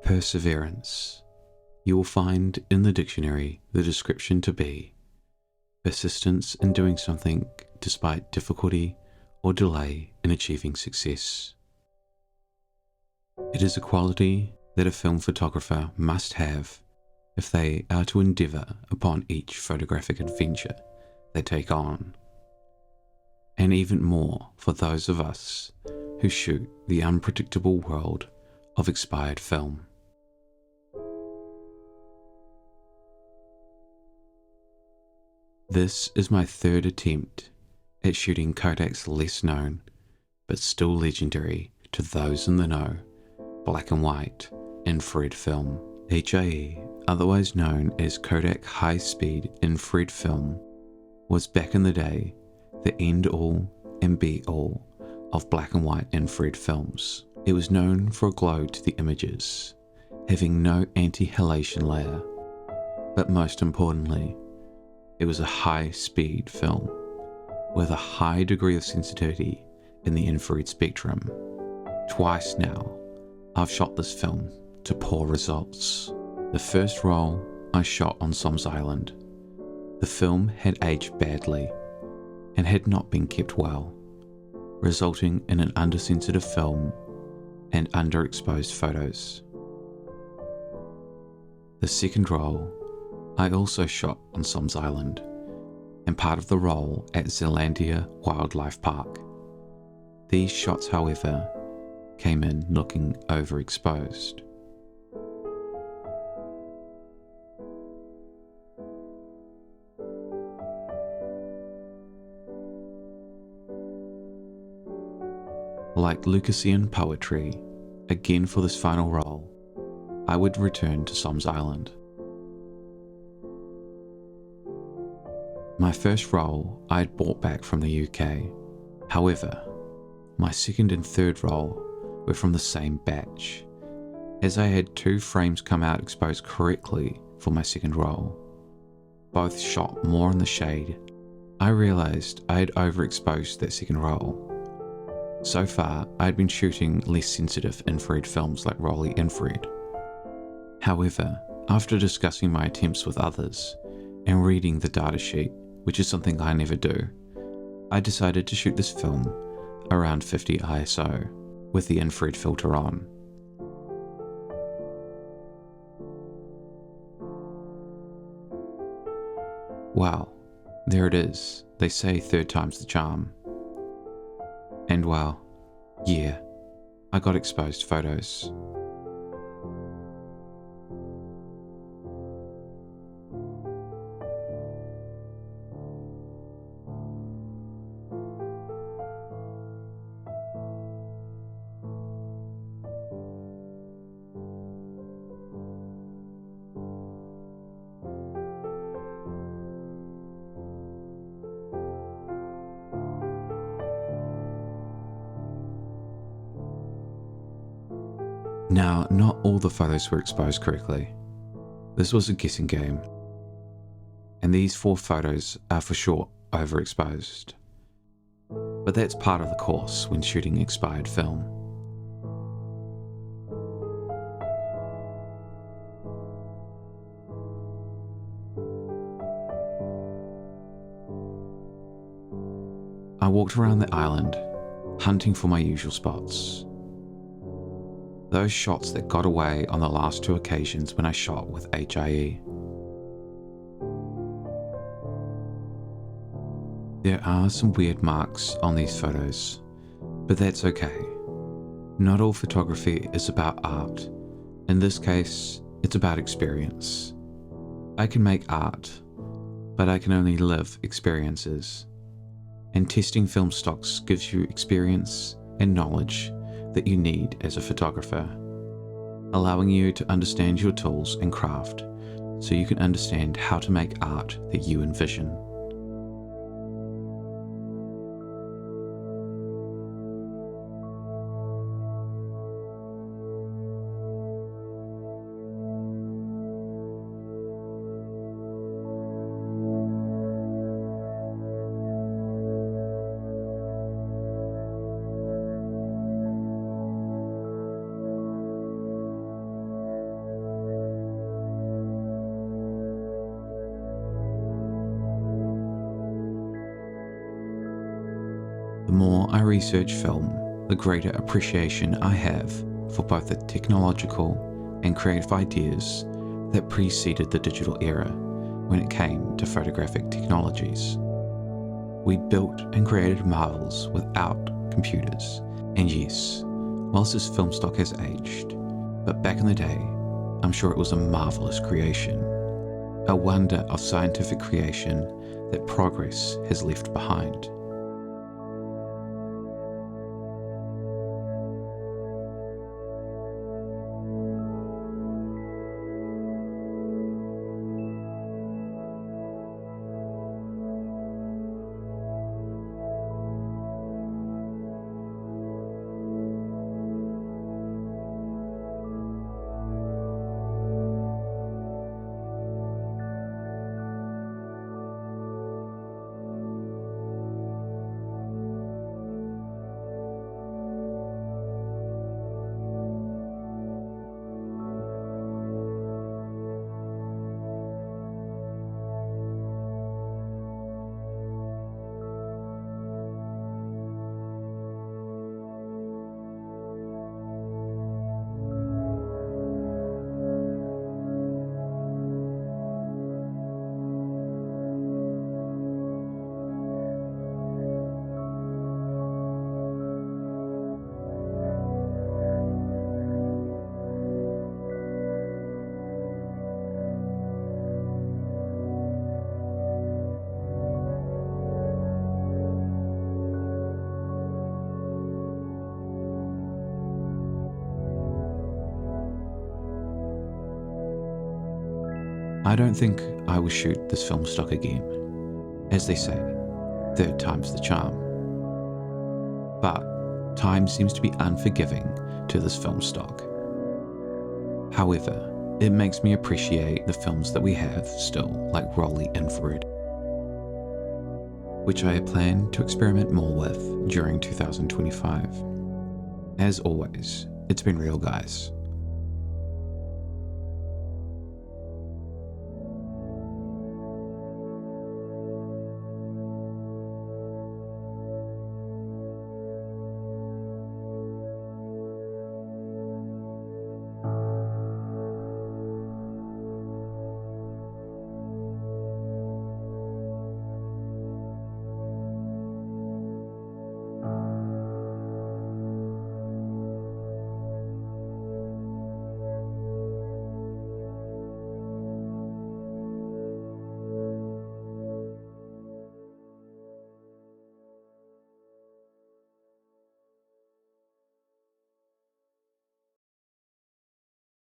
Perseverance. You will find in the dictionary the description to be persistence in doing something despite difficulty or delay in achieving success. It is a quality that a film photographer must have if they are to endeavour upon each photographic adventure they take on, and even more for those of us who shoot the unpredictable world of expired film. This is my third attempt at shooting Kodak's less known, but still legendary to those in the know, black and white infrared film. HIE, otherwise known as Kodak High Speed Infrared Film, was back in the day the end-all and be-all of black and white infrared films. It was known for a glow to the images, having no anti-halation layer, but most importantly, it was a high-speed film with a high degree of sensitivity in the infrared spectrum. Twice now, I've shot this film to poor results. The first roll I shot on Soms Island. The film had aged badly and had not been kept well, resulting in an undersensitive film and underexposed photos. The second roll I also shot on Soms Island and part of the roll at Zealandia Wildlife Park. These shots, however, came in looking overexposed. Like Lucasian poetry, again for this final roll, I would return to Soms Island. My first roll I had brought back from the UK. However, my second and third roll were from the same batch, as I had 2 frames come out exposed correctly for my second roll, both shot more in the shade. I realised I had overexposed that second roll. So far, I had been shooting less sensitive infrared films like Rolly Infrared. However, after discussing my attempts with others and reading the datasheet, which is something I never do, I decided to shoot this film around 50 ISO with the infrared filter on. Wow, there it is. They say third time's the charm. And wow, yeah, I got exposed photos. Now, not all the photos were exposed correctly. This was a guessing game, and these 4 photos are for sure overexposed. But that's part of the course when shooting expired film. I walked around the island, hunting for my usual spots. Those shots that got away on the last 2 occasions when I shot with HIE. There are some weird marks on these photos, but that's okay. Not all photography is about art. In this case, it's about experience. I can make art, but I can only live experiences. And testing film stocks gives you experience and knowledge that you need as a photographer, allowing you to understand your tools and craft so you can understand how to make art that you envision. more I research film, the greater appreciation I have for both the technological and creative ideas that preceded the digital era when it came to photographic technologies. We built and created marvels without computers, and yes, whilst this film stock has aged, but back in the day, I'm sure it was a marvellous creation, a wonder of scientific creation that progress has left behind. I don't think I will shoot this film stock again. As they say, third time's the charm. But time seems to be unforgiving to this film stock. However, it makes me appreciate the films that we have still, like Rolly Infrared, which I plan to experiment more with during 2025. As always, it's been real, guys.